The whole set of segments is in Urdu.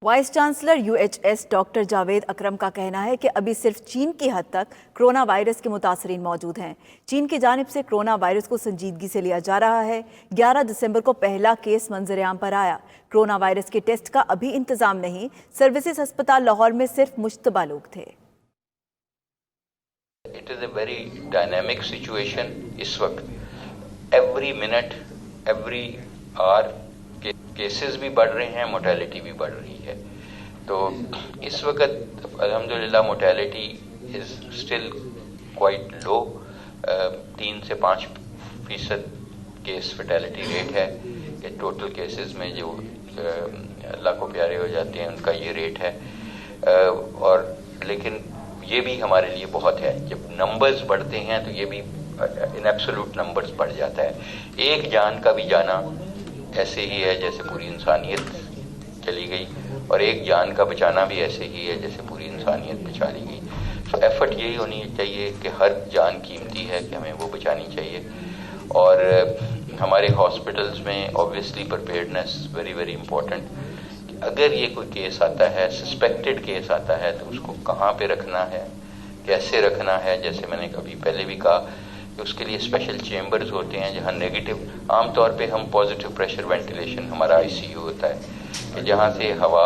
Voice chancellor UHS doctor Javed Akram کا کہنا ہے کہ ابھی صرف چین کی حد تک کرونا وائرس کے متاثرین موجود ہیں۔ چین کی جانب سے کرونا وائرس کو سنجیدگی سے لیا جا رہا ہے۔ 11 دسمبر کو پہلا کیس منظر عام پر آیا۔ کرونا وائرس کے ٹیسٹ کا ابھی انتظام نہیں۔ سروسز ہسپتال لاہور میں صرف مشتبہ لوگ تھے۔ It is a very dynamic situation اس وقت every minute every hour cases بھی بڑھ رہے ہیں، موٹیلٹی بھی بڑھ رہی ہے۔ تو اس وقت الحمدللہ موٹیلٹی از اسٹل کوائٹ لو، 3 سے 5% کیس فیٹیلٹی ریٹ ہے کہ ٹوٹل کیسز میں جو اللہ کو پیارے ہو جاتے ہیں ان کا یہ ریٹ ہے۔ اور لیکن یہ بھی ہمارے لیے بہت ہے، جب نمبرز بڑھتے ہیں تو یہ بھی ان ایبسولوٹ نمبرز بڑھ جاتا ہے۔ ایک جان کا بھی جانا ایسے ہی ہے جیسے پوری انسانیت چلی گئی، اور ایک جان کا بچانا بھی ایسے ہی ہے جیسے پوری انسانیت بچا لی گئی۔ تو ایفرٹ یہی ہونی چاہیے کہ ہر جان قیمتی ہے کہ ہمیں وہ بچانی چاہیے، اور ہمارے ہاسپٹلس میں اوبویسلی پریپیئرڈنس ویری ویری امپورٹنٹ۔ اگر یہ کوئی کیس آتا ہے، سسپیکٹڈ کیس آتا ہے، تو اس کو کہاں پہ رکھنا ہے، کیسے رکھنا ہے۔ جیسے میں نے کبھی پہلے بھی کہا کہ اس کے لیے اسپیشل چیمبرز ہوتے ہیں جہاں نیگیٹو، عام طور پہ ہم پازیٹیو پریشر وینٹیلیشن ہمارا ICU ہوتا ہے کہ جہاں سے ہوا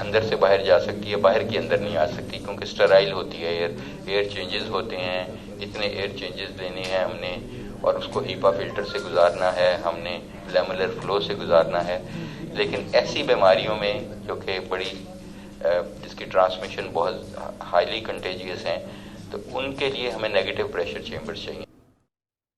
اندر سے باہر جا سکتی ہے، باہر کی اندر نہیں آ سکتی، کیونکہ اسٹرائل ہوتی ہے ایئر چینجز ہوتے ہیں، اتنے ایئر چینجز لینے ہیں ہم نے، اور اس کو ہیپا فلٹر سے گزارنا ہے، ہم نے لیمولر فلو سے گزارنا ہے۔ لیکن ایسی بیماریوں میں جو کہ بڑی جس کی ٹرانسمیشن بہت ہائیلی کنٹیجیس ہیں، تو ان کے لیے ہمیں نیگیٹو پریشر چیمبرز چاہیے۔